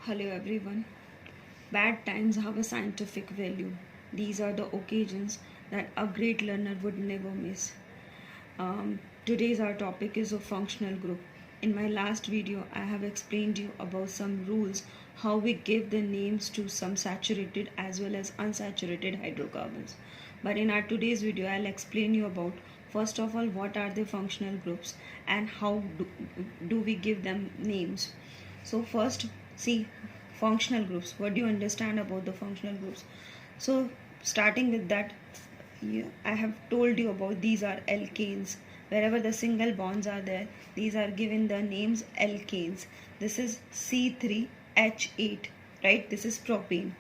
Hello everyone. Bad times have a scientific value. These are the occasions that a great learner would never miss. Today's our topic is a functional group. In my last video, I have explained you about some rules how we give the names to some saturated as well as unsaturated hydrocarbons. But in our today's video, I'll explain you about first of all what are the functional groups and how do we give them names. So first, see functional groups. What do you understand about the functional groups? So starting with that, I have told you about these are alkanes. Wherever the single bonds are there, these are given the names alkanes. This is C3H8, right? This is propane.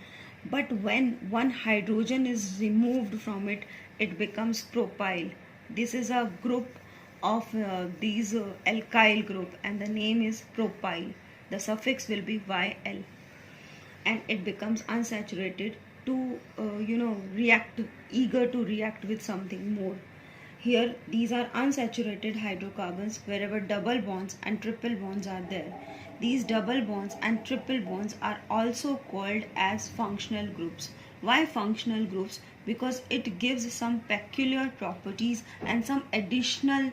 But when one hydrogen is removed from it, it becomes propyl. This is a group of these alkyl group, and the name is propyl. The suffix will be YL, and it becomes unsaturated to react, eager to react with something more. Here these are unsaturated hydrocarbons wherever double bonds and triple bonds are there. These double bonds and triple bonds are also called as functional groups. Why functional groups? Because it gives some peculiar properties and some additional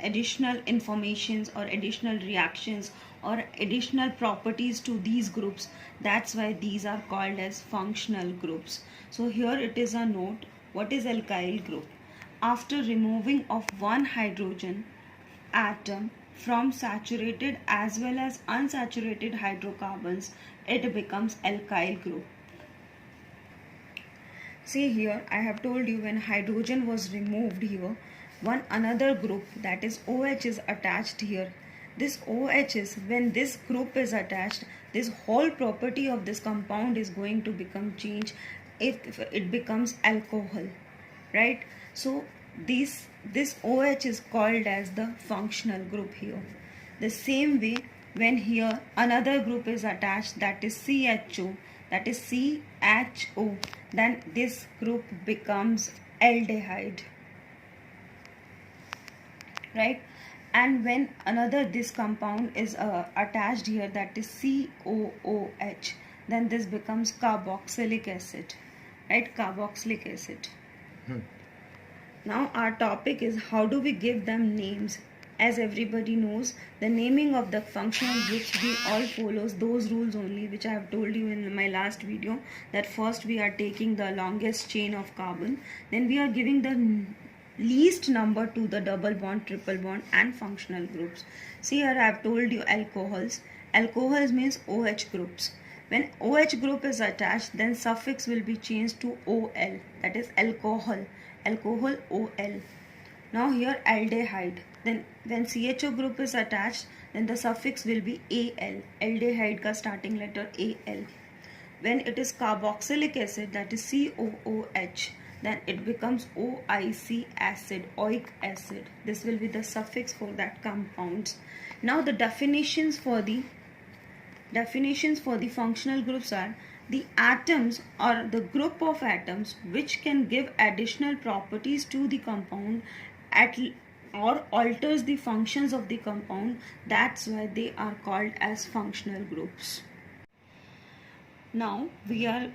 additional informations or additional reactions or additional properties to these groups. That's why these are called as functional groups. So here it is a note. What is alkyl group? After removing of one hydrogen atom from saturated as well as unsaturated hydrocarbons, it becomes alkyl group. See here, I have told you when hydrogen was removed here, one another group, that is OH, is attached here. This OH is, when this group is attached, this whole property of this compound is going to become changed if it becomes alcohol, right? So this OH is called as the functional group here. The same way, when here another group is attached, that is CHO, then this group becomes aldehyde, right? And when another this compound is attached here, that is COOH, then this becomes carboxylic acid, right? Carboxylic acid. Now our topic is how do we give them names. As everybody knows, the naming of the functional groups, we all follows those rules only which I have told you in my last video, that first we are taking the longest chain of carbon, then we are giving the least number to the double bond, triple bond and functional groups. See here I have told you alcohols. Alcohols means OH groups. When OH group is attached, then suffix will be changed to OL, that is alcohol, OL. Now here aldehyde, then when CHO group is attached, then the suffix will be AL, aldehyde ka starting letter AL. When it is carboxylic acid, that is COOH, then it becomes OIC acid, oic acid. This will be the suffix for that compounds. Now the definitions for the functional groups are the atoms or the group of atoms which can give additional properties to the compound or alters the functions of the compound. That's why they are called as functional groups. Now we are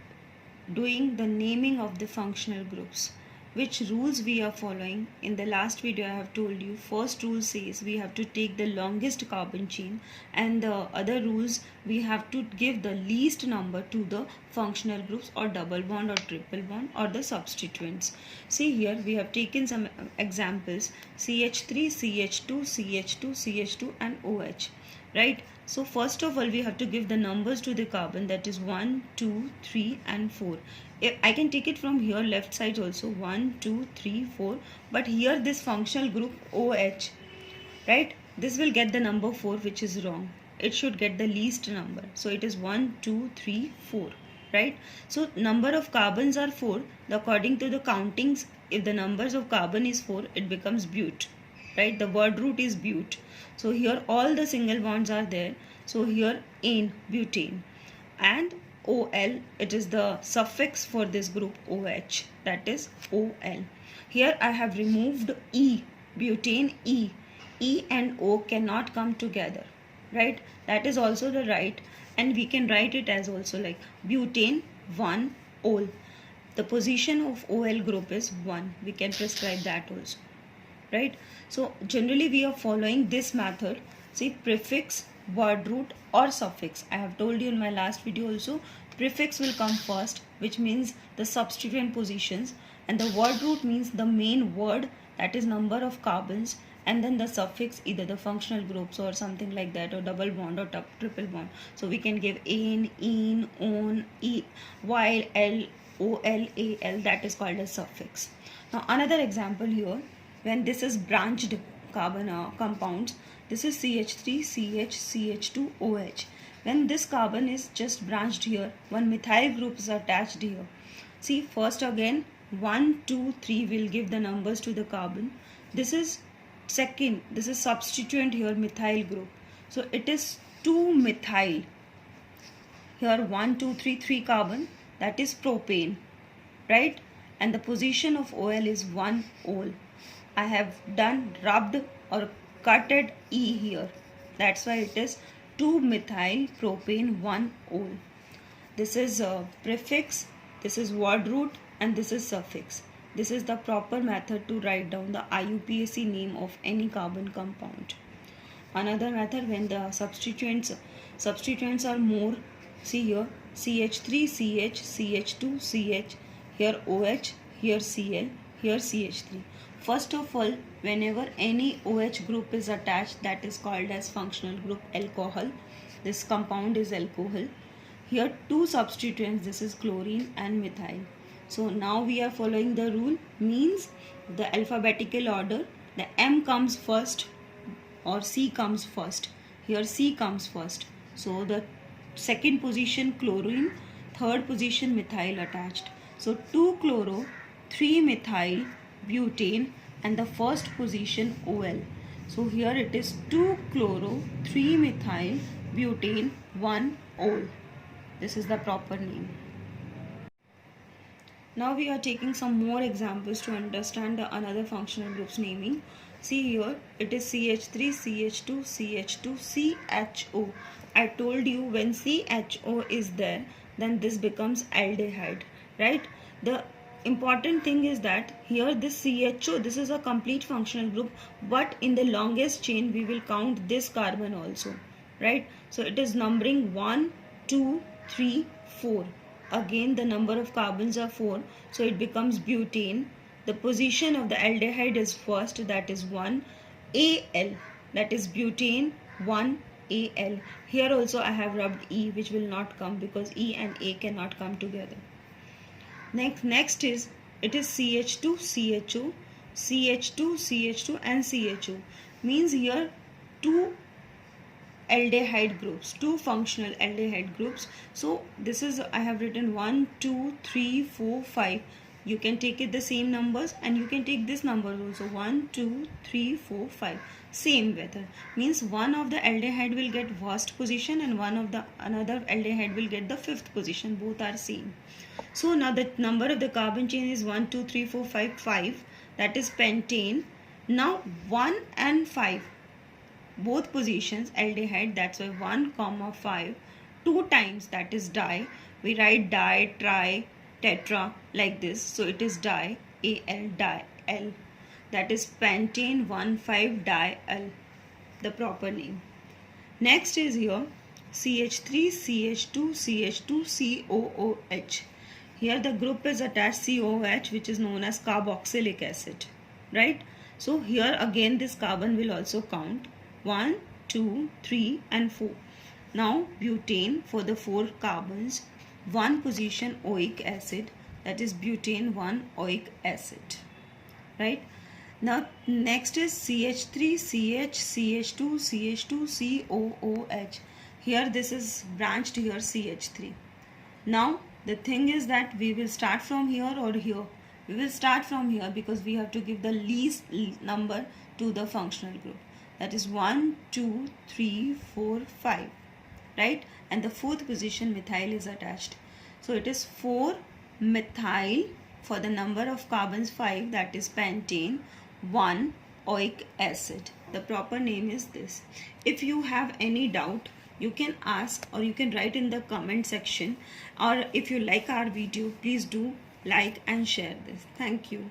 doing the naming of the functional groups. Which rules we are following? In the last video I have told you, first rule says we have to take the longest carbon chain, and the other rules we have to give the least number to the functional groups or double bond or triple bond or the substituents. See here we have taken some examples: CH3, CH2, CH2, CH2 and OH, right? So first of all we have to give the numbers to the carbon, that is 1, 2, 3 and 4. I can take it from here left side also, 1, 2, 3, 4, but here this functional group OH, right, this will get the number 4, which is wrong. It should get the least number, so it is 1, 2, 3, 4, right? So number of carbons are 4. According to the countings, if the numbers of carbon is 4, it becomes bute, right? The word root is bute. So here all the single bonds are there. So here ane, butane, and OL, it is the suffix for this group OH, that is OL. Here I have removed E, butane E. E and O cannot come together. right? That is also the right, and we can write it as also like butane 1 ol. The position of OL group is 1. We can prescribe that also, right? So generally we are following this method. See, prefix, word root or suffix. I have told you in my last video also, prefix will come first, which means the substituent positions, and the word root means the main word, that is number of carbons, and then the suffix, either the functional groups or something like that, or double bond or triple bond. So we can give in, on, e, while, l, ol, al, that is called as suffix. Now another example here, when this is branched carbon compounds, this is CH3, CH, CH2, OH. When this carbon is just branched here, one methyl group is attached here. See, first again 1, 2, 3 will give the numbers to the carbon. This is second, this is substituent here, methyl group. So it is 2 methyl. Here 1, 2, 3, 3 carbon, that is propane, right? And the position of OL is 1 ol. I have done rubbed or cutted E here. That's why it is 2 methyl propane 1 ol. This is a prefix, this is word root, and this is suffix. This is the proper method to write down the IUPAC name of any carbon compound. Another method, when the substituents are more, see here CH3, CH, CH2, CH, here OH, here Cl, here CH3. First of all, whenever any OH group is attached, that is called as functional group alcohol. This compound is alcohol. Here two substituents, this is chlorine and methyl. So now we are following the rule, means the alphabetical order, the M comes first or C comes first. Here C comes first. So the second position chlorine, third position methyl attached. So 2 chloro, 3 methyl, butane, and the first position OL. So here it is 2 chloro, 3 methyl, butane, 1 ol. This is the proper name. Now we are taking some more examples to understand the another functional groups naming. See here, it is CH3, CH2, CH2, CHO. I told you when CHO is there, then this becomes aldehyde, right? The important thing is that here this CHO, this is a complete functional group, but in the longest chain we will count this carbon also, right? So it is numbering 1, 2, 3, 4. Again the number of carbons are 4, so it becomes butane. The position of the aldehyde is first, that is 1 Al, that is butane 1 Al. Here also I have rubbed E, which will not come because E and A cannot come together. Next is, it is CH2, CHO, CH2, CH2 and CHO. Means here two aldehyde groups, two functional aldehyde groups. So this is, I have written 1, 2, 3, 4, 5. You can take it the same numbers, and you can take this number also, 1, 2, 3, 4, 5. Same method. Means one of the aldehyde will get first position and one of the another aldehyde will get the fifth position. Both are same. So now the number of the carbon chain is 1, 2, 3, 4, 5, 5. That is pentane. Now 1 and 5. Both positions aldehyde, that's why 1, 5, 2 times, that is di. We write di, tri, tetra like this. So it is di, Al, di, L. That is pentane 1,5-di-L, the proper name. Next is here CH3, CH2, CH2, COOH. Here the group is attached COOH, which is known as carboxylic acid, right? So here again this carbon will also count 1, 2, 3 and 4. Now butane, for the 4 carbons, 1 position oic acid, that is butane 1 oic acid, right? Now next is CH3, CH, CH2, CH2, COOH. Here this is branched here CH3. Now the thing is that we will start from here or here. We will start from here because we have to give the least number to the functional group. That is 1, 2, 3, 4, 5, right? And the 4th position methyl is attached. So it is 4 methyl for the number of carbons 5, that is pentane, 1 oic acid. The proper name is this. If you have any doubt, you can ask or you can write in the comment section, or if you like our video, please do like and share this. Thank you.